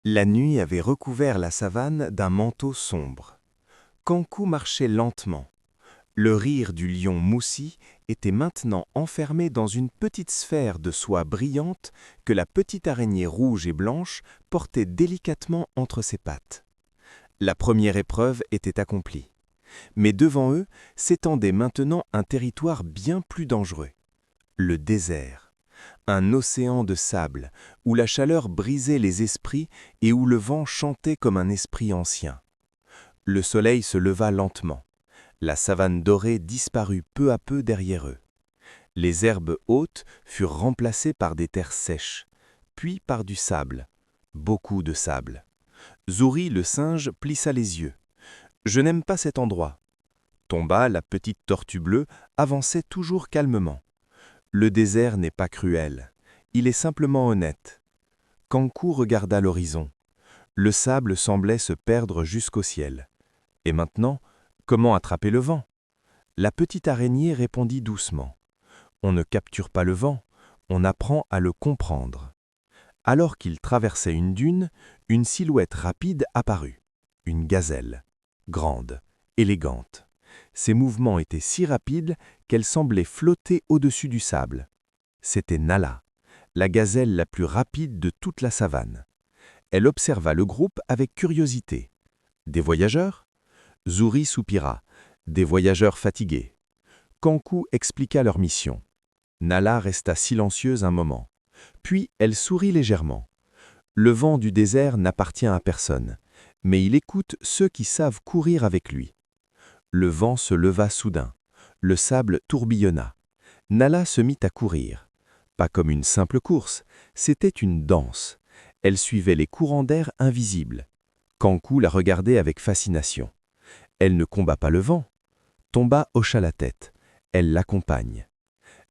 La nuit avait recouvert la savane d'un manteau sombre. Kankou marchait lentement. Le rire du lion Moussi était maintenant enfermé dans une petite sphère de soie brillante que la petite araignée rouge et blanche portait délicatement entre ses pattes. La première épreuve était accomplie. Mais devant eux s'étendait maintenant un territoire bien plus dangereux. Le désert. Un océan de sable, où la chaleur brisait les esprits et où le vent chantait comme un esprit ancien. Le soleil se leva lentement. La savane dorée disparut peu à peu derrière eux. Les herbes hautes furent remplacées par des terres sèches, puis par du sable, beaucoup de sable. Zouri le singe plissa les yeux. « Je n'aime pas cet endroit. » Tomba, la petite tortue bleue, avançait toujours calmement. Le désert n'est pas cruel, il est simplement honnête. Kankou regarda l'horizon. Le sable semblait se perdre jusqu'au ciel. Et maintenant, comment attraper le vent? La petite araignée répondit doucement. On ne capture pas le vent, on apprend à le comprendre. Alors qu'il traversait une dune, une silhouette rapide apparut. Une gazelle, grande, élégante. Ses mouvements étaient si rapides qu'elle semblait flotter au-dessus du sable. C'était Nala, la gazelle la plus rapide de toute la savane. Elle observa le groupe avec curiosité. Des voyageurs? Zouri soupira. Des voyageurs fatigués. Kankou expliqua leur mission. Nala resta silencieuse un moment. Puis elle sourit légèrement. Le vent du désert n'appartient à personne, mais il écoute ceux qui savent courir avec lui. Le vent se leva soudain. Le sable tourbillonna. Nala se mit à courir. Pas comme une simple course, c'était une danse. Elle suivait les courants d'air invisibles. Kankou la regardait avec fascination. Elle ne combat pas le vent. Tomba hocha la tête. Elle l'accompagne.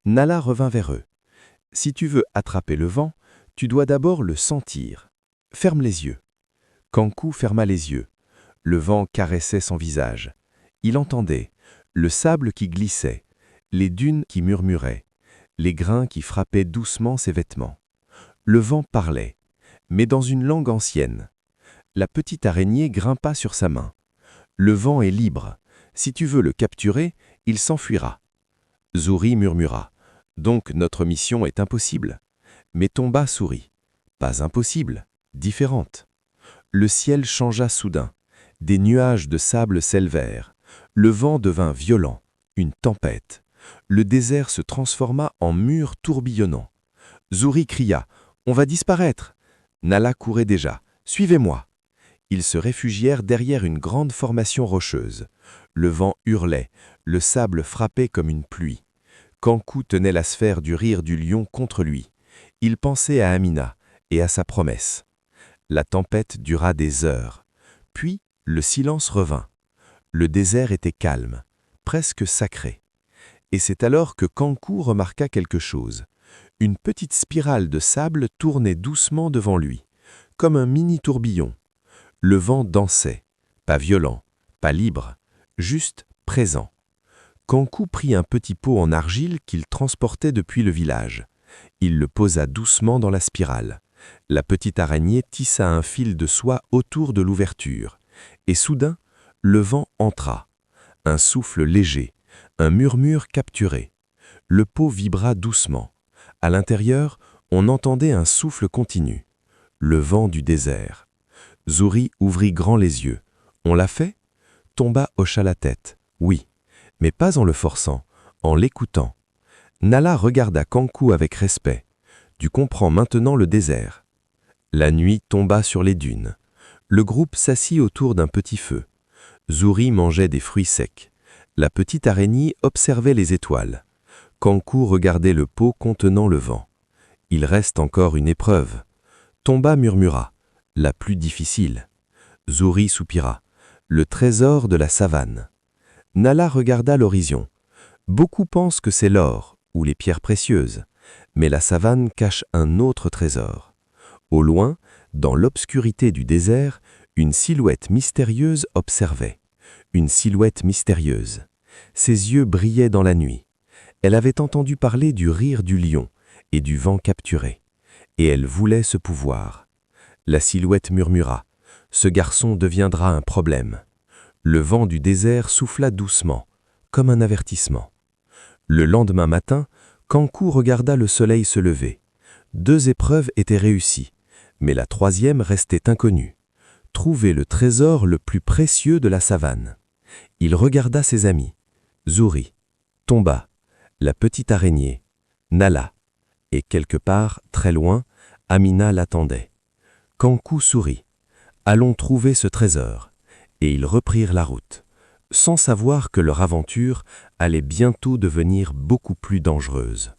Nala revint vers eux. « Si tu veux attraper le vent, tu dois d'abord le sentir. Ferme les yeux. » Kankou ferma les yeux. Le vent caressait son visage. Il entendait le sable qui glissait, les dunes qui murmuraient, les grains qui frappaient doucement ses vêtements. Le vent parlait, mais dans une langue ancienne. La petite araignée grimpa sur sa main. Le vent est libre. Si tu veux le capturer, il s'enfuira. Zouri murmura. Donc notre mission est impossible. Mais Tomba sourit. Pas impossible, différente. Le ciel changea soudain. Des nuages de sable s'élevèrent. Le vent devint violent, une tempête. Le désert se transforma en mur tourbillonnant. Zouri cria « On va disparaître !» Nala courait déjà. « Suivez-moi !» Ils se réfugièrent derrière une grande formation rocheuse. Le vent hurlait, le sable frappait comme une pluie. Kankou tenait la sphère du rire du lion contre lui. Il pensait à Amina et à sa promesse. La tempête dura des heures. Puis, le silence revint. Le désert était calme, presque sacré. Et c'est alors que Kankou remarqua quelque chose. Une petite spirale de sable tournait doucement devant lui, comme un mini-tourbillon. Le vent dansait, pas violent, pas libre, juste présent. Kankou prit un petit pot en argile qu'il transportait depuis le village. Il le posa doucement dans la spirale. La petite araignée tissa un fil de soie autour de l'ouverture. Et soudain, le vent entra. Un souffle léger, un murmure capturé. Le pot vibra doucement. À l'intérieur, on entendait un souffle continu. Le vent du désert. Zouri ouvrit grand les yeux. « On l'a fait ?» Tomba hocha la tête. « Oui, mais pas en le forçant, en l'écoutant. » Nala regarda Kankou avec respect. « Tu comprends maintenant le désert. » La nuit tomba sur les dunes. Le groupe s'assit autour d'un petit feu. Zouri mangeait des fruits secs. La petite araignée observait les étoiles. Kankou regardait le pot contenant le vent. « Il reste encore une épreuve. » Tomba murmura. « La plus difficile. » Zouri soupira. « Le trésor de la savane. » Nala regarda l'horizon. Beaucoup pensent que c'est l'or ou les pierres précieuses, mais la savane cache un autre trésor. Au loin, dans l'obscurité du désert, une silhouette mystérieuse observait. Une silhouette mystérieuse. Ses yeux brillaient dans la nuit. Elle avait entendu parler du rire du lion et du vent capturé. Et elle voulait ce pouvoir. La silhouette murmura. Ce garçon deviendra un problème. Le vent du désert souffla doucement, comme un avertissement. Le lendemain matin, Kankou regarda le soleil se lever. 2 épreuves étaient réussies, mais la 3e restait inconnue. Trouver le trésor le plus précieux de la savane. Il regarda ses amis. Zuri, Tomba, la petite araignée, Nala, et quelque part, très loin, Amina l'attendait. Kankou sourit. Allons trouver ce trésor. Et ils reprirent la route, sans savoir que leur aventure allait bientôt devenir beaucoup plus dangereuse.